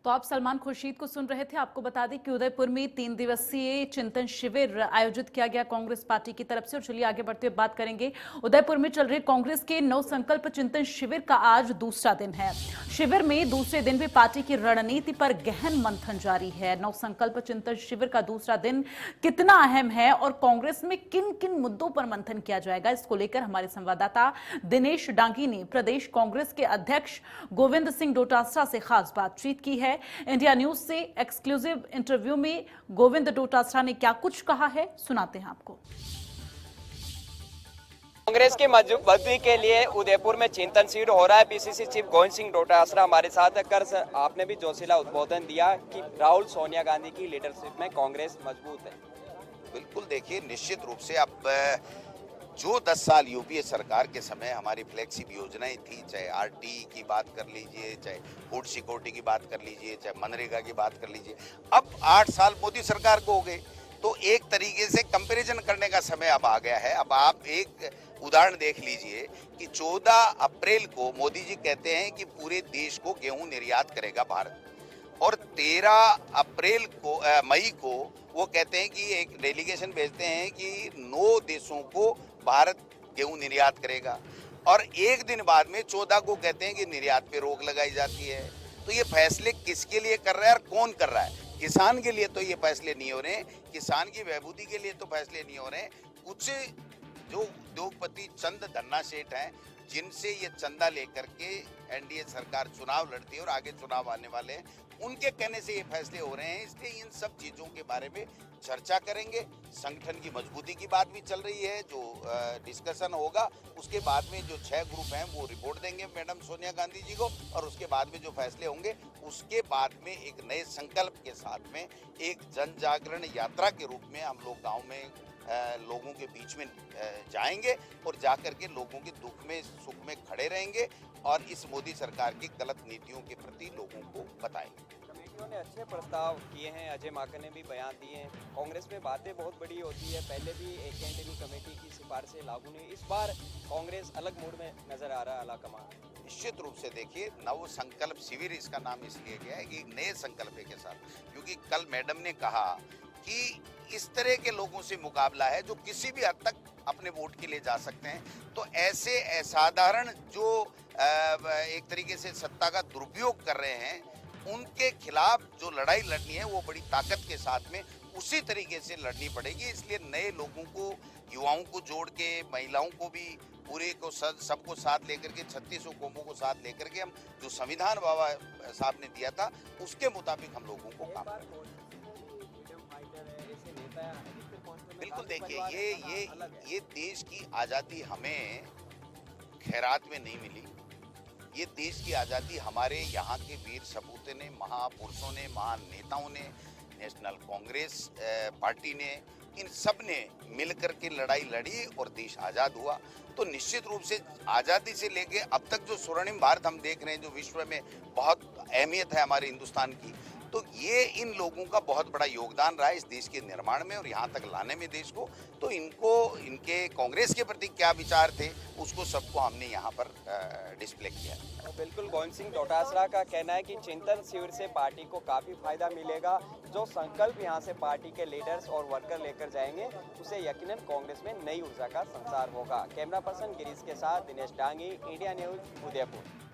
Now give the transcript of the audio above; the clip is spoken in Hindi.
तो आप सलमान खुर्शीद को सुन रहे थे। आपको बता दें कि उदयपुर में 3 दिवसीय चिंतन शिविर आयोजित किया गया कांग्रेस पार्टी की तरफ से। और चलिए आगे बढ़ते हुए बात करेंगे। उदयपुर में चल रहे कांग्रेस के नव संकल्प चिंतन शिविर का आज दूसरा दिन है। शिविर में दूसरे दिन भी पार्टी की रणनीति पर गहन मंथन जारी है। नव संकल्प चिंतन शिविर का दूसरा दिन कितना अहम है और कांग्रेस में किन किन मुद्दों पर मंथन किया जाएगा, इसको लेकर हमारे संवाददाता दिनेश डांगी ने प्रदेश कांग्रेस के अध्यक्ष गोविंद सिंह डोटासरा से खास बातचीत की है। इंडिया न्यूज से एक्सक्लूसिव इंटरव्यू में गोविंद डोटासरा ने क्या कुछ कहा है, सुनाते हैं आपको। कांग्रेस की मजबूती के लिए उदयपुर में चिंतन शिविर हो रहा है। पीसीसी चीफ गोविंद सिंह डोटासरा हमारे साथ कर आपने भी जोशीला उद्बोधन दिया कि राहुल सोनिया गांधी की लीडरशिप में कांग्रेस मजबूत है। बिल्कुल, देखिए निश्चित रूप से अब जो 10 साल यूपीए सरकार के समय हमारी फ्लैगशिप योजनाएं थी, चाहे आरटी की बात कर लीजिए, चाहे फूड सिक्योरिटी की बात कर लीजिए, चाहे मनरेगा की बात कर लीजिए, अब 8 साल मोदी सरकार को हो गए। तो एक तरीके से कंपैरिजन करने का समय अब आ गया है। अब आप एक उदाहरण देख लीजिए कि 14 अप्रैल को मोदी जी कहते हैं कि पूरे देश को गेहूं निर्यात करेगा भारत, और 13 अप्रैल को मई को वो कहते हैं कि एक डेलीगेशन भेजते हैं कि 9 देशों को भारत गेहूं निर्यात करेगा, और एक दिन बाद में 14 को कहते हैं कि निर्यात पे रोक लगाई जाती है। तो ये फैसले किसके लिए कर रहा है और कौन कर रहा है? किसान के लिए तो ये फैसले नहीं हो रहे, किसान की बहबूदी के लिए तो फैसले नहीं हो रहे। कुछ जो उद्योगपति चंद धन्ना सेठ हैं, जिनसे ये चंदा लेकर के एनडीए सरकार चुनाव लड़ती है और आगे चुनाव आने वाले हैं, उनके कहने से ये फैसले हो रहे हैं। इसलिए इन सब चीजों के बारे में चर्चा करेंगे। संगठन की मजबूती की बात भी चल रही है। जो डिस्कशन होगा उसके बाद में जो 6 ग्रुप हैं वो रिपोर्ट देंगे मैडम सोनिया गांधी जी को, और उसके बाद में जो फैसले होंगे उसके बाद में एक नए संकल्प के साथ में एक जन जागरण यात्रा के रूप में हम लोग गाँव में लोगों के बीच में जाएंगे और जाकर के लोगों के दुख में सुख में खड़े रहेंगे और इस मोदी सरकार की गलत नीतियों के प्रति लोगों को बताएंगे। कमेटियों ने अच्छे प्रस्ताव किए हैं, अजय माकन ने भी बयान दिए हैं। कांग्रेस में बातें बहुत बड़ी होती है, पहले भी एक कैंडिडेट कमेटी की सिफारिशें लागू नहीं। इस बार कांग्रेस अलग मूड में नजर आ रहा है आलाकमान। निश्चित रूप से देखिए, नव संकल्प शिविर इसका नाम इसलिए गया है कि नए संकल्प के साथ, क्योंकि कल मैडम ने कहा कि इस तरह के लोगों से मुकाबला है जो किसी भी हद तक अपने वोट के लिए जा सकते हैं। तो ऐसे असाधारण जो एक तरीके से सत्ता का दुरुपयोग कर रहे हैं, उनके खिलाफ जो लड़ाई लड़नी है वो बड़ी ताकत के साथ में उसी तरीके से लड़नी पड़ेगी। इसलिए नए लोगों को, युवाओं को जोड़ के, महिलाओं को भी पूरे को सबको साथ लेकर के, 36 कौमों को साथ लेकर के हम जो संविधान बाबा साहब ने दिया था उसके मुताबिक हम लोगों को काम करें। बिल्कुल, देखिए ये देश की आज़ादी हमें खैरात में नहीं मिली। ये देश की आज़ादी हमारे यहाँ के वीर सपूतों ने, महापुरुषों ने, महान नेताओं ने, नेशनल कांग्रेस पार्टी ने, इन सब ने मिलकर के लड़ाई लड़ी और देश आज़ाद हुआ। तो निश्चित रूप से आज़ादी से लेके अब तक जो स्वर्णिम भारत हम देख रहे हैं, जो विश्व में बहुत अहमियत है हमारे हिंदुस्तान की, तो ये इन लोगों का बहुत बड़ा योगदान रहा है इस देश के निर्माण में और यहाँ तक लाने में देश को। तो इनको, इनके कांग्रेस के प्रति क्या विचार थे, उसको सबको हमने यहाँ पर डिस्प्ले किया। बिल्कुल, गोविंद सिंह डोटासरा का कहना है कि चिंतन शिविर से पार्टी को काफ़ी फायदा मिलेगा। जो संकल्प यहाँ से पार्टी के लीडर्स और वर्कर लेकर जाएंगे, उसे यकीनन कांग्रेस में नई ऊर्जा का संचार होगा। कैमरा पर्सन गिरीश के साथ दिनेश डांगी, इंडिया न्यूज, उदयपुर।